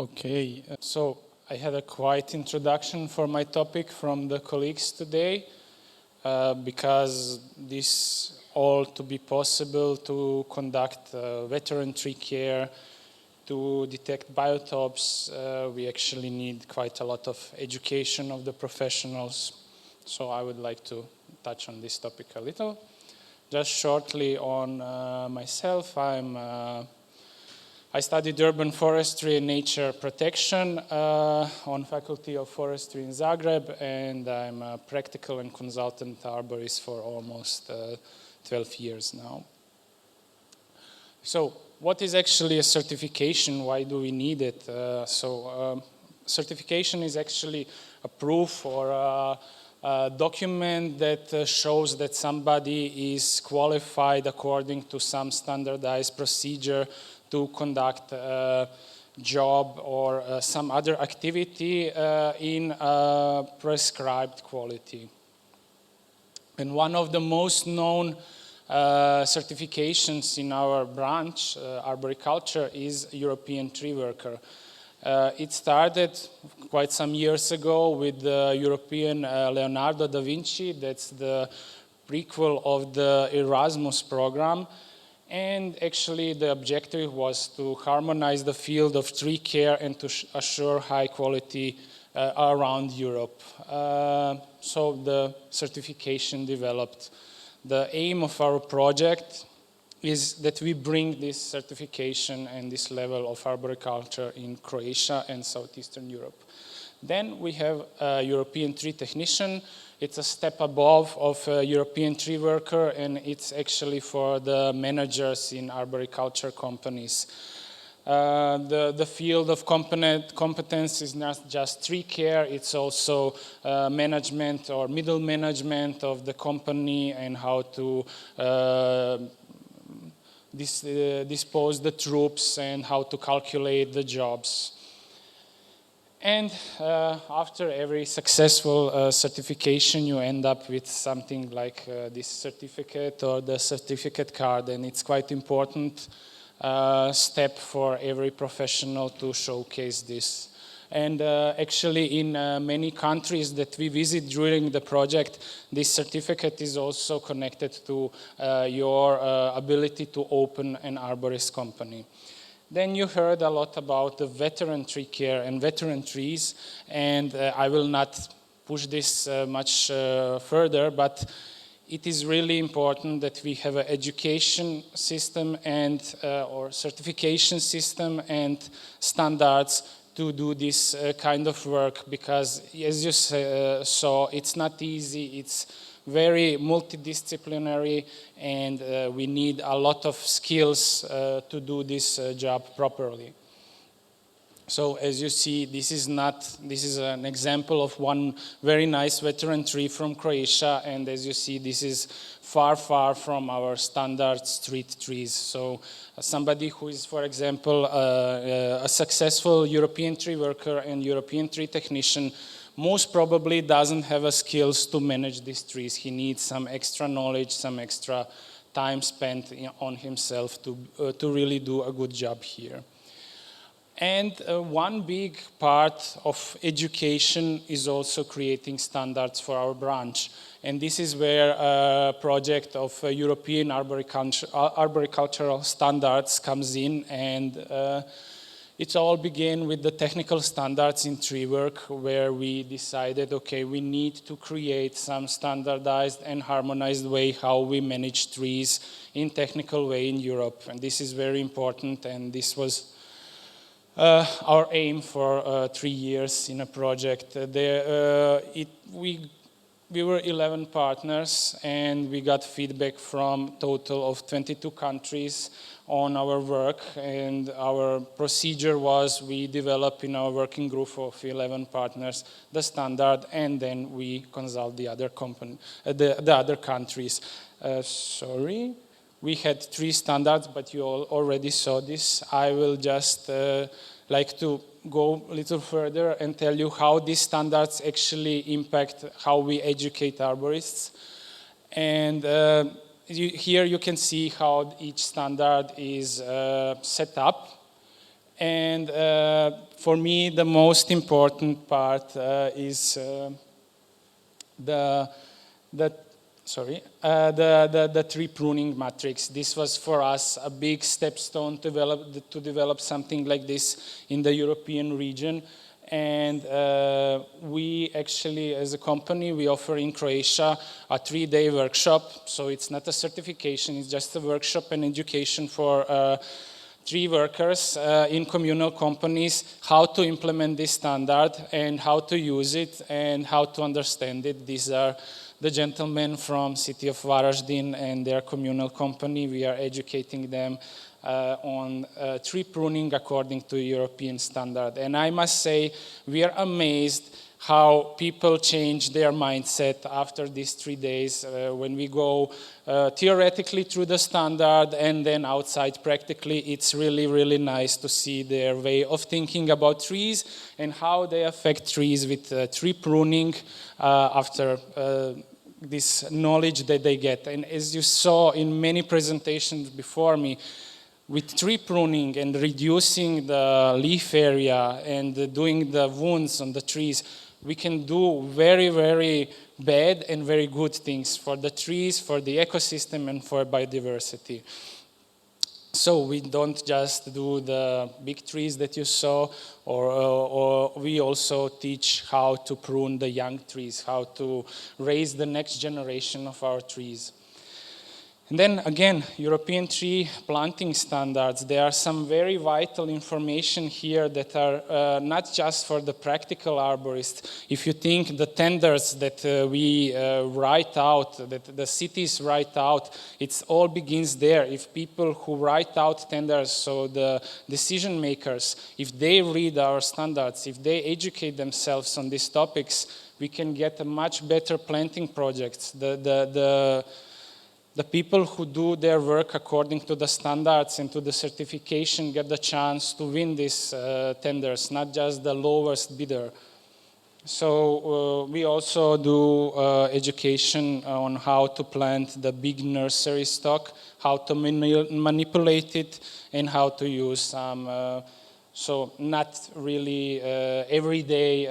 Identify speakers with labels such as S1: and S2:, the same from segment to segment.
S1: Okay, so I had a quiet introduction for my topic from the colleagues today because this all to be possible to conduct veteran tree care, to detect biotopes, we actually need quite a lot of education of the professionals. So I would like to touch on this topic a little. Just shortly on myself, I studied urban forestry and nature protection on Faculty of Forestry in Zagreb, and I'm a practical and consultant arborist for almost 12 years now. So what is actually a certification? Why do we need it? Certification is actually a proof or a document that shows that somebody is qualified according to some standardized procedure to conduct a job or some other activity in a prescribed quality. And one of the most known certifications in our branch, Arboriculture, is European Tree Worker. It started quite some years ago with the European Leonardo da Vinci. That's the prequel of the Erasmus program. And actually the objective was to harmonize the field of tree care and to assure high quality around Europe. So the certification developed. The aim of our project is that we bring this certification and this level of arboriculture in Croatia and Southeastern Europe. Then we have a European tree technician. It's a step above of a European tree worker, and it's actually for the managers in arboriculture companies. The field of competence is not just tree care, it's also management or middle management of the company and how to dispose the troops and how to calculate the jobs. And after every successful certification, you end up with something like this certificate or the certificate card, and it's quite important step for every professional to showcase this. And actually in many countries that we visit during the project, this certificate is also connected to your ability to open an arborist company. Then you heard a lot about the veteran tree care and veteran trees, and I will not push this much further, but it is really important that we have an education system and or certification system and standards to do this kind of work, because as you saw, it's not easy, it's very multidisciplinary, and we need a lot of skills to do this job properly. So as you see, this is an example of one very nice veteran tree from Croatia, and as you see, this is far, far from our standard street trees. So somebody who is, for example, a successful European tree worker and European tree technician most probably doesn't have the skills to manage these trees. He needs some extra knowledge, some extra time spent on himself to really do a good job here. And one big part of education is also creating standards for our branch. And this is where a project of European arboricultural standards comes in, and it all began with the technical standards in tree work, where we decided, okay, we need to create some standardized and harmonized way how we manage trees in technical way in Europe. And this is very important, and this was our aim for 3 years in a project. We were 11 partners, and we got feedback from total of 22 countries on our work, and our procedure was we develop in our working group of 11 partners the standard, and then we consult the other countries. We had 3 standards, but you all already saw this. I will just like to go a little further and tell you how these standards actually impact how we educate arborists. And here you can see how each standard is set up. And for me, the most important part is the tree pruning matrix. This was for us a big stepstone to develop something like this in the European region. And we actually, as a company, we offer in Croatia a 3-day workshop. So it's not a certification, it's just a workshop and education for tree workers in communal companies, how to implement this standard and how to use it and how to understand it. These are the gentlemen from city of Varaždin and their communal company. We are educating them on tree pruning according to European standard. And I must say, we are amazed how people change their mindset after these 3 days when we go theoretically through the standard and then outside practically. It's really, really nice to see their way of thinking about trees and how they affect trees with tree pruning after this knowledge that they get. And as you saw in many presentations before me, with tree pruning and reducing the leaf area and doing the wounds on the trees, we can do very, very bad and very good things for the trees, for the ecosystem, and for biodiversity. So we don't just do the big trees that you saw, or we also teach how to prune the young trees, how to raise the next generation of our trees. And then again, European tree planting standards. There are some very vital information here that are not just for the practical arborist. If you think the tenders that we write out, that the cities write out, it all begins there. If people who write out tenders, so the decision makers, if they read our standards, if they educate themselves on these topics, we can get a much better planting projects. The people who do their work according to the standards and to the certification get the chance to win these tenders, not just the lowest bidder. So we also do education on how to plant the big nursery stock, how to manipulate it, and how to use some so not really everyday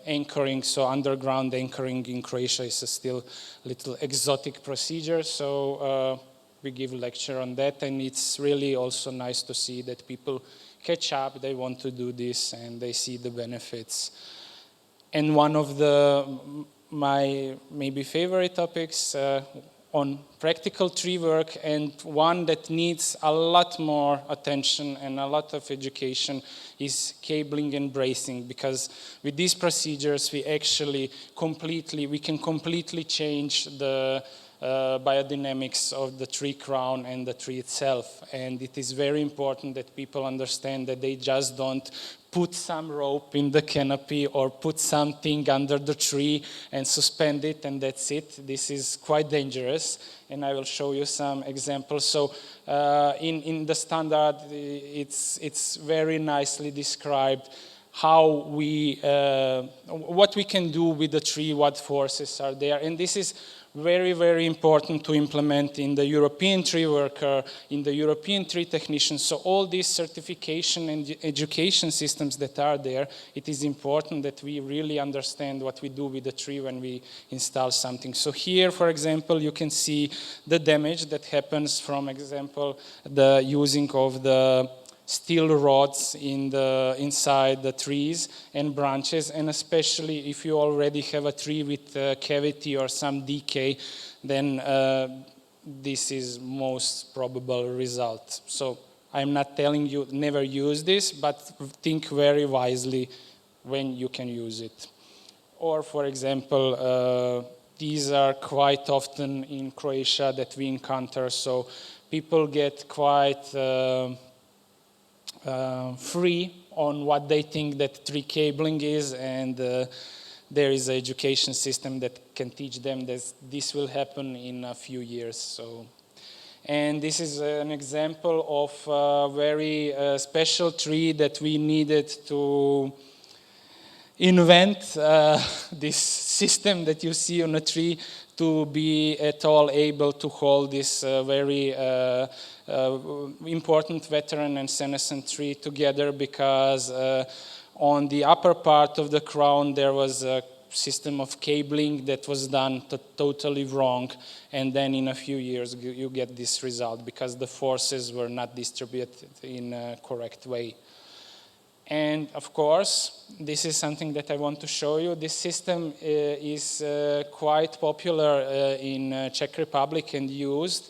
S1: anchoring, so underground anchoring in Croatia is a still little exotic procedure, so we give a lecture on that, and it's really also nice to see that people catch up, they want to do this, and they see the benefits. And one of my maybe favorite topics on practical tree work, and one that needs a lot more attention and a lot of education, is cabling and bracing, because with these procedures we can completely change the biodynamics of the tree crown and the tree itself. And it is very important that people understand that they just don't put some rope in the canopy or put something under the tree and suspend it and that's it. This is quite dangerous, and I will show you some examples. So in the standard, it's very nicely described how what we can do with the tree, what forces are there, and this is very, very important to implement in the European tree worker, in the European tree technician. So all these certification and education systems that are there, it is important that we really understand what we do with the tree when we install something. So here, for example, you can see the damage that happens from, example, the using of the steel rods inside the trees and branches, and especially if you already have a tree with a cavity or some decay, then this is most probable result. So I'm not telling you never use this, but think very wisely when you can use it. Or for example, these are quite often in Croatia that we encounter, so people get quite free on what they think that tree cabling is, and there is an education system that can teach them that this will happen in a few years. So, and this is an example of a very special tree that we needed to invent this system that you see on a tree to be at all able to hold this very important veteran and senescent tree together, because on the upper part of the crown there was a system of cabling that was done totally wrong, and then in a few years you get this result because the forces were not distributed in a correct way. And of course, this is something that I want to show you. This system is quite popular in Czech Republic and used.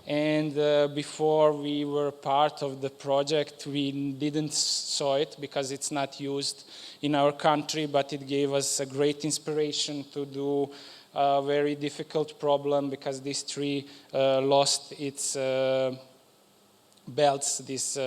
S1: And before we were part of the project, we didn't saw it because it's not used in our country, but it gave us a great inspiration to do a very difficult problem, because this tree lost its belts, these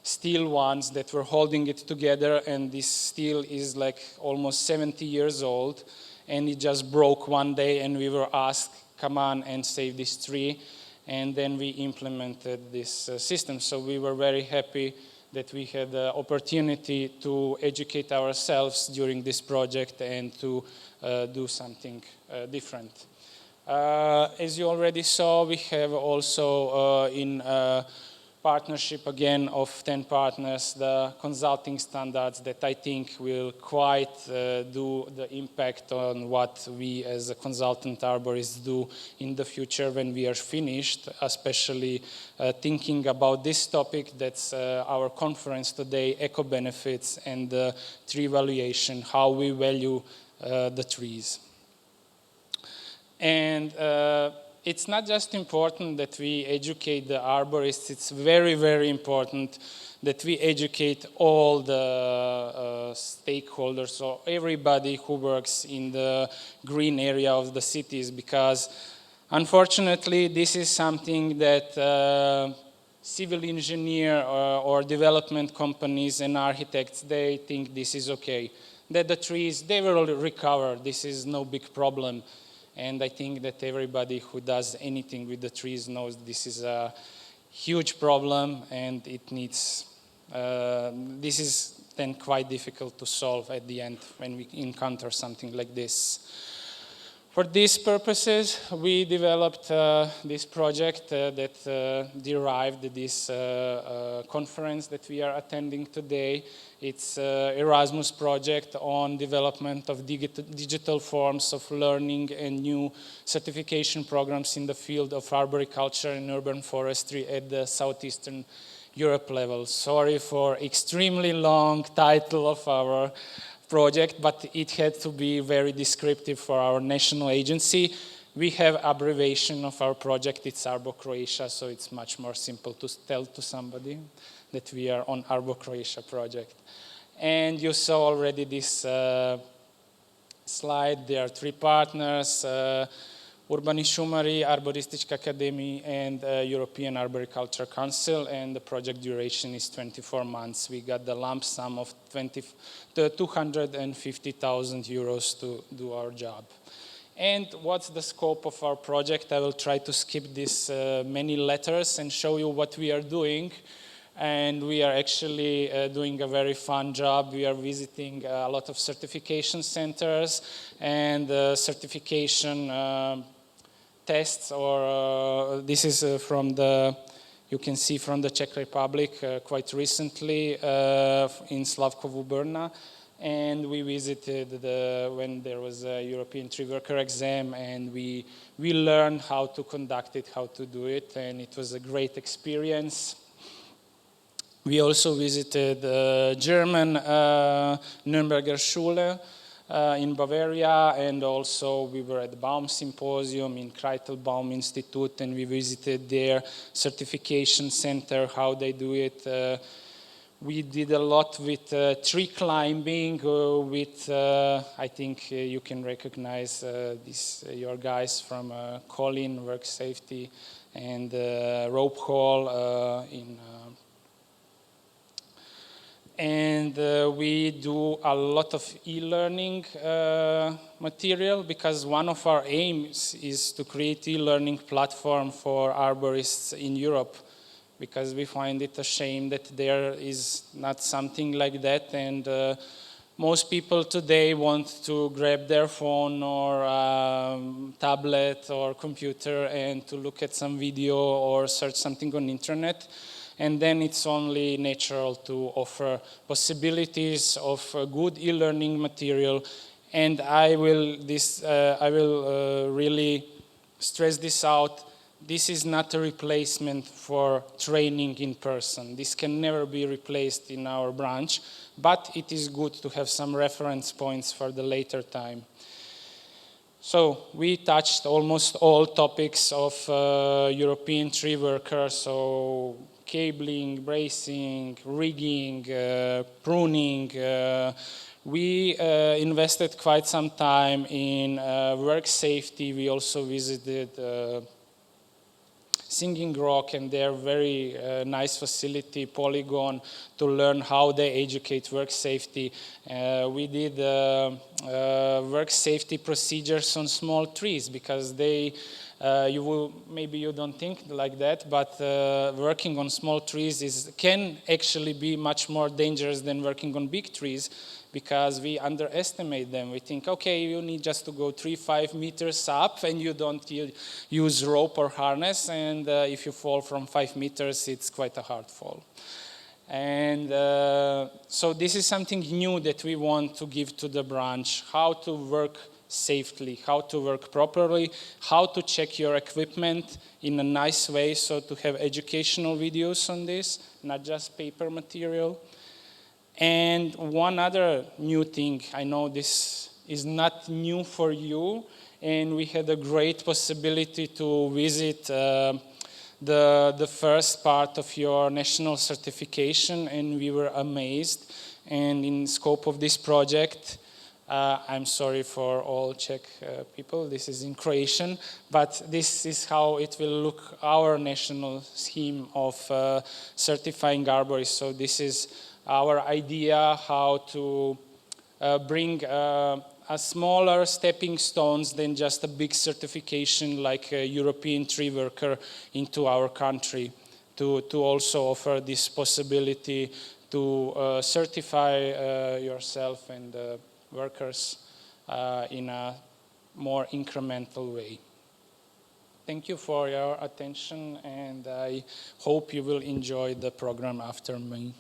S1: steel ones that were holding it together, and this steel is like almost 70 years old, and it just broke one day, and we were asked, come on and save this tree, and then we implemented this system. So we were very happy that we had the opportunity to educate ourselves during this project and to do something different. As you already saw, we have also in partnership again of 10 partners, the consulting standards that I think will quite do the impact on what we as a consultant arborists do in the future when we are finished, especially thinking about this topic that's our conference today, eco-benefits and tree valuation, how we value the trees. And it's not just important that we educate the arborists, it's very, very important that we educate all the stakeholders, so everybody who works in the green area of the cities, because unfortunately this is something that civil engineer or development companies and architects, they think this is okay, that the trees, they will recover, this is no big problem. And I think that everybody who does anything with the trees knows this is a huge problem, and it needs, this is then quite difficult to solve at the end when we encounter something like this. For these purposes, we developed this project that derived this conference that we are attending today. It's an Erasmus project on development of digital forms of learning and new certification programs in the field of arboriculture and urban forestry at the Southeastern Europe level. Sorry for extremely long title of our project, but it had to be very descriptive for our national agency. We have abbreviation of our project, it's ArboCroatia, so it's much more simple to tell to somebody that we are on ArboCroatia project. And you saw already this slide. There are 3 partners, Urbani Shumari, Arboristička Academy, and European Arboricultural Council, and the project duration is 24 months. We got the lump sum of 250,000 euros to do our job. And what's the scope of our project? I will try to skip these many letters and show you what we are doing. And we are actually doing a very fun job. We are visiting a lot of certification centers and certification tests, or this is from the, you can see from the Czech Republic quite recently in Slavkov Brna. And we visited when there was a European tree worker exam, and we learned how to conduct it, how to do it, and it was a great experience. We also visited German Nürnberger Schule in Bavaria, and also we were at the Baum Symposium in Kreitelbaum Institute, and we visited their certification center, how they do it. We did a lot with tree climbing, with, I think you can recognize your guys from Colin, Work Safety, and Rope Hall in and we do a lot of e-learning material, because one of our aims is to create e-learning platform for arborists in Europe, because we find it a shame that there is not something like that, and Most people today want to grab their phone or tablet or computer and to look at some video or search something on internet. And then it's only natural to offer possibilities of good e-learning material. And I will really stress this out. This is not a replacement for training in person. This can never be replaced in our branch, but it is good to have some reference points for the later time. So we touched almost all topics of European tree worker, so cabling, bracing, rigging, pruning. We invested quite some time in work safety. We also visited Singing Rock and their very nice facility, Polygon, to learn how they educate work safety. We did work safety procedures on small trees because maybe you don't think like that, but working on small trees can actually be much more dangerous than working on big trees, because we underestimate them. We think, okay, you need just to go 3-5 meters up and you don't use rope or harness, and if you fall from 5 meters, it's quite a hard fall. And so this is something new that we want to give to the branch: how to work safely, how to work properly, how to check your equipment in a nice way, so to have educational videos on this, not just paper material. And one other new thing, I know this is not new for you, and we had a great possibility to visit the first part of your national certification, and we were amazed. And in scope of this project, I'm sorry for all Czech people, this is in Croatian, but this is how it will look, our national scheme of certifying arborists. So this is our idea how to bring a smaller stepping stones than just a big certification like a European tree worker into our country, to also offer this possibility to certify yourself and workers in a more incremental way. Thank you for your attention, and I hope you will enjoy the program after me.